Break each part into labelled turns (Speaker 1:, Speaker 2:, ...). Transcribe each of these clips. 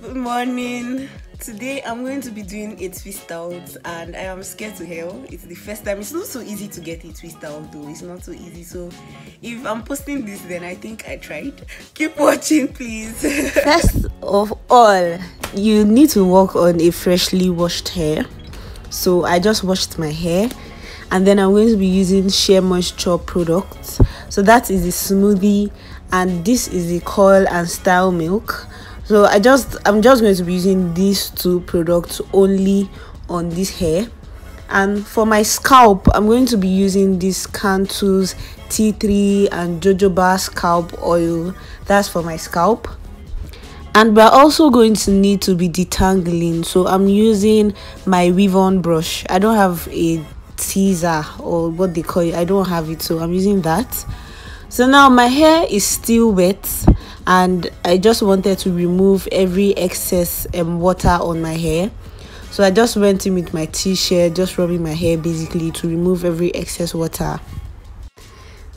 Speaker 1: Good morning. Today I'm going to be doing a twist out and I am scared to hell. It's the first time. It's not so easy to get a twist out though. It's not so easy. So if I'm posting this, then I think I tried. Keep watching, please.
Speaker 2: First of all, you need to work on a freshly washed hair. So I just washed my hair and then I'm going to be using Sheer Moisture products. So that is the smoothie and this is the coil and style milk. So I'm just going to be using these two products only on this hair. And for my scalp, I'm going to be using this Cantu's T3 and Jojoba scalp oil. That's for my scalp. And we're also going to need to be detangling. So I'm using my weave-on brush. I don't have a teaser or what they call it. I don't have it, so I'm using that. So now my hair is still wet and I just wanted to remove every excess water on my hair. So I just went in with my t-shirt, just rubbing my hair basically to remove every excess water.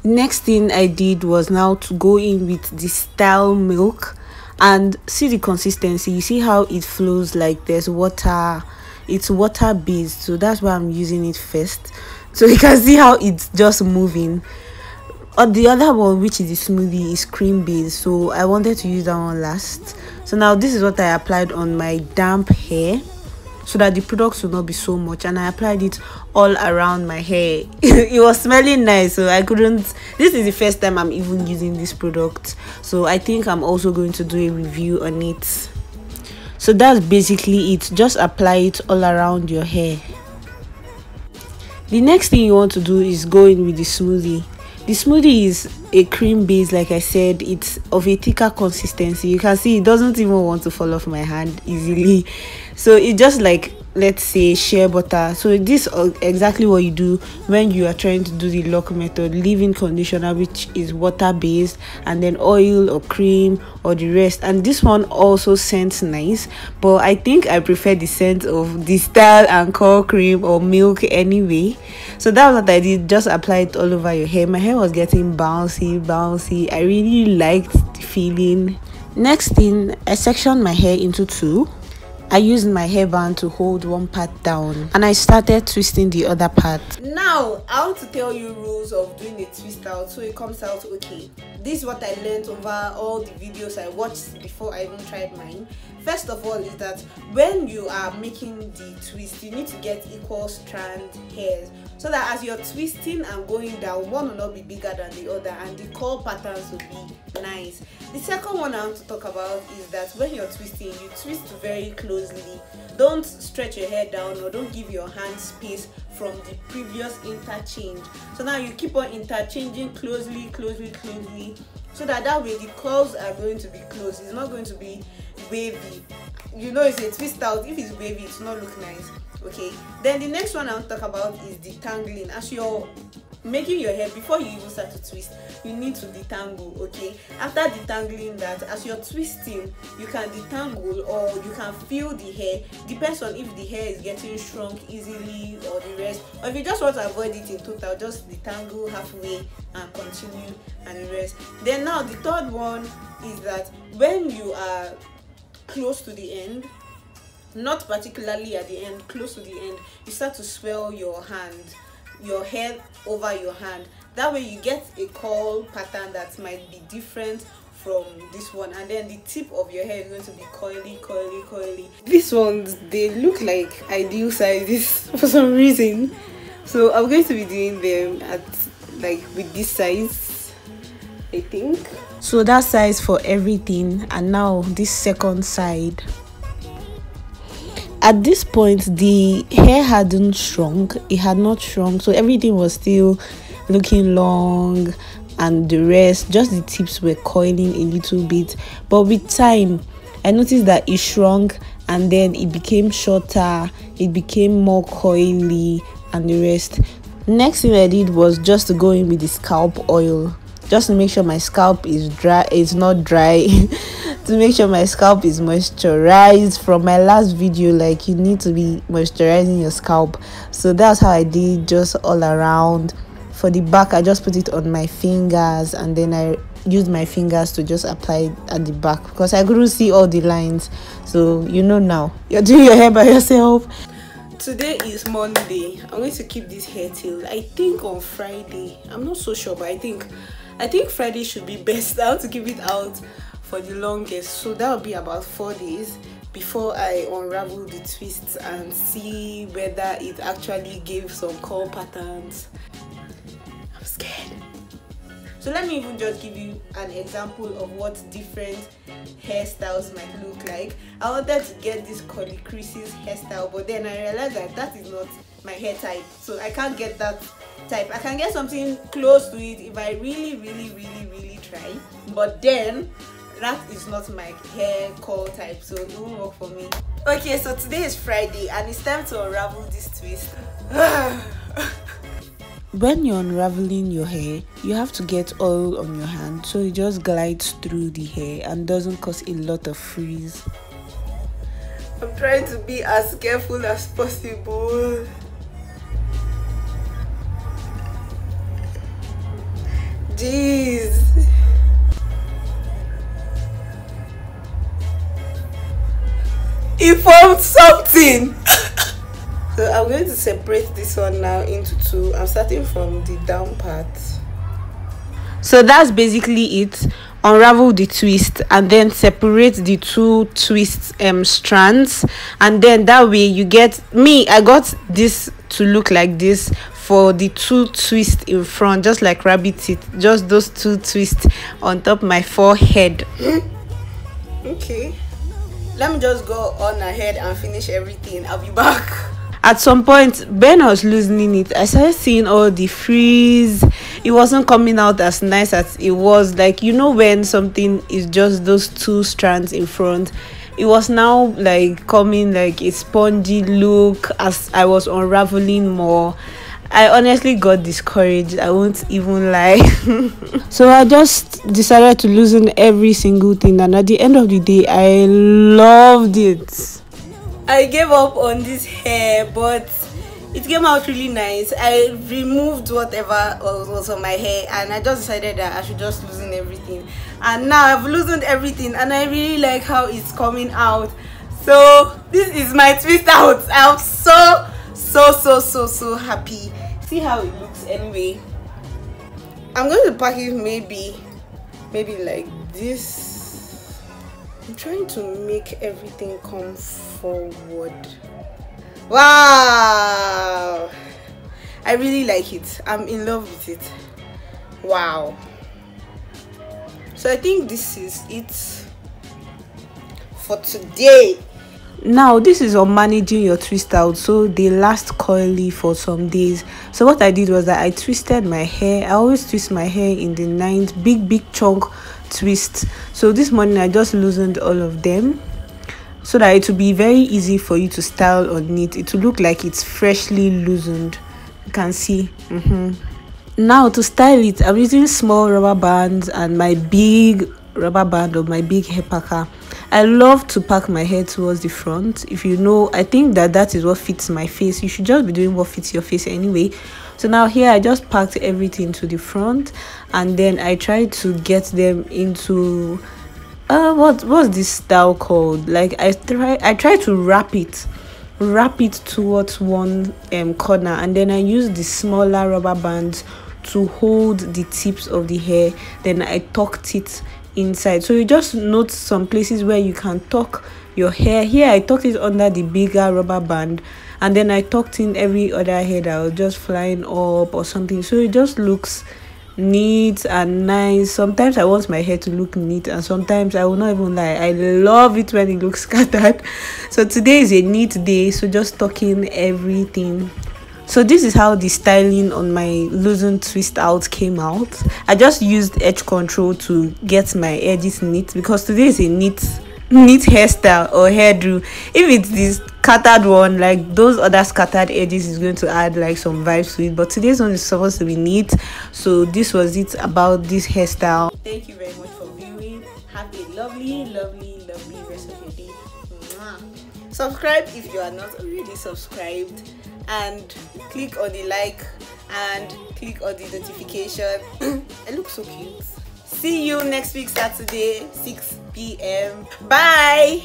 Speaker 2: The next thing I did was now to go in with the style milk and see the consistency. You see how it flows, like there's water. It's water based, so that's why I'm using it first, so you can see how it's just moving. The other one, which is the smoothie, is cream based, so I wanted to use that one last. So now this is what I applied on my damp hair so that the products will not be so much, and I applied it all around my hair. It was smelling nice, so I couldn't. This is the first time I'm even using this product, so I think I'm also going to do a review on it. So that's basically it. Just apply it all around your hair. The next thing you want to do is go in with the smoothie. The smoothie is a cream base, like I said. It's of a thicker consistency. You can see it doesn't even want to fall off my hand easily. So it's just like, let's say, shea butter. So this is exactly what you do when you are trying to do the lock method. Leave-in conditioner, which is water based, and then oil or cream or the rest. And this one also scents nice, but I think I prefer the scent of the style and core cream or milk anyway. So that's what I did. Just apply it all over your hair. My hair was getting bouncy. I really liked the feeling. Next thing, I sectioned my hair into two. I used my hairband to hold one part down and I started twisting the other part.
Speaker 1: Now I want to tell you rules of doing a twist out so it comes out okay. This is what I learned over all the videos I watched before I even tried mine. First of all is that when you are making the twist, you need to get equal strand hairs so that as you're twisting and going down, one will not be bigger than the other and the curl patterns will be nice. The second one I want to talk about is that when you're twisting, you twist very closely. Don't stretch your hair down or don't give your hand space from the previous interchange. So now you keep on interchanging closely so that way the curls are going to be close. It's not going to be wavy. You know, it's a twist out. If it's wavy, it's not look nice. Okay, then the next one I want to talk about is detangling. As you're making your hair, before you even start to twist, you need to detangle. Okay, after detangling that, as you're twisting, you can detangle or you can feel the hair. Depends on if the hair is getting shrunk easily or the rest, or if you just want to avoid it in total, just detangle halfway and continue and the rest. Then now the third one is that when you are close to the end, not particularly at the end, close to the end, you start to swirl your hand, your hair over your hand. That way you get a curl pattern that might be different from this one, and then the tip of your hair is going to be coily. These ones, they look like ideal sizes for some reason, so I'm going to be doing them at like with this size, I think.
Speaker 2: So that size for everything, and now this second side. At this point, the hair hadn't shrunk. It had not shrunk, so everything was still looking long and the rest. Just the tips were coiling a little bit, but with time I noticed that it shrunk and then it became shorter, it became more coily and the rest. Next thing I did was just to go in with the scalp oil, just to make sure my scalp is dry. It's not dry. To make sure my scalp is moisturized. From my last video, like, you need to be moisturizing your scalp, so that's how I did, just all around. For the back, I just put it on my fingers and then I used my fingers to just apply it at the back because I couldn't see all the lines. So you know now you're doing your hair by yourself.
Speaker 1: Today is Monday. I'm going to keep this hair till I think on Friday. I'm not so sure, but I think Friday should be best. I want to keep it out for the longest, so that will be about 4 days before I unravel the twists and see whether it actually gave some curl patterns. I'm scared. So let me even just give you an example of what different hairstyles might look like. I wanted to get this curly creases hairstyle, but then I realized that is not my hair type, so I can't get that type. I can get something close to it if I really try, but then that is not my hair curl type, so it won't work for me. Okay, so today is Friday and it's time to unravel this twist.
Speaker 2: When you're unraveling your hair, you have to get oil on your hand so it just glides through the hair and doesn't cause a lot of frizz.
Speaker 1: I'm trying to be as careful as possible. Jeez. It formed something. So I'm going to separate this one now into two. I'm starting from the down part.
Speaker 2: So that's basically it. Unravel the twist and then separate the two twist strands, and then that way you get I got this to look like this for the two twists in front, just like rabbit teeth, just those two twists on top my forehead.
Speaker 1: Okay, let me just go on ahead and finish everything. I'll be back.
Speaker 2: At some point when I was loosening it, I started seeing all the frizz. It wasn't coming out as nice as it was, like, you know, when something is just those two strands in front. It was now like coming like a spongy look as I was unraveling more. I honestly got discouraged, I won't even lie. So I just decided to loosen every single thing, and at the end of the day I loved it.
Speaker 1: I gave up on this hair, but it came out really nice. I removed whatever was on my hair and I just decided that I should just loosen everything. And now I've loosened everything and I really like how it's coming out. So this is my twist out. I'm so happy. See how it looks anyway. I'm going to pack it maybe like this. I'm trying to make everything come forward. Wow, I really like it. I'm in love with it. Wow. So I think this is it for today.
Speaker 2: Now this is on managing your twist out so they last coily for some days. So what I did was that I twisted my hair. I always twist my hair in the 9th big chunk twist. So this morning I just loosened all of them so that it will be very easy for you to style on it. It will look like it's freshly loosened. You can see. Now to style it, I'm using small rubber bands and my big rubber band of my big hair packer. I love to pack my hair towards the front. If you know, I think that is what fits my face. You should just be doing what fits your face anyway. So now here I just packed everything to the front, and then I tried to get them into what's this style called? Like I try to wrap it towards one corner, and then I use the smaller rubber bands to hold the tips of the hair. Then I tucked it inside. So you just note some places where you can tuck your hair. Here I tucked it under the bigger rubber band, and then I tucked in every other hair that was just flying up or something, so it just looks neat and nice. Sometimes I want my hair to look neat, and sometimes I will not even lie, I love it when it looks scattered. So today is a neat day, so just tucking everything. So this is how the styling on my loosened twist out came out. I just used edge control to get my edges neat, because today is a neat hairstyle or hairdo. If it's this scattered one, like those other scattered edges, is going to add like some vibes to it, but today's one is supposed to be neat. So this was it about this hairstyle.
Speaker 1: Thank you very much for viewing. Have a lovely rest of your day. Mwah. Subscribe if you are not already subscribed, and click on the like and click on the notification. It looks so cute. See you next week Saturday 6 p.m. Bye.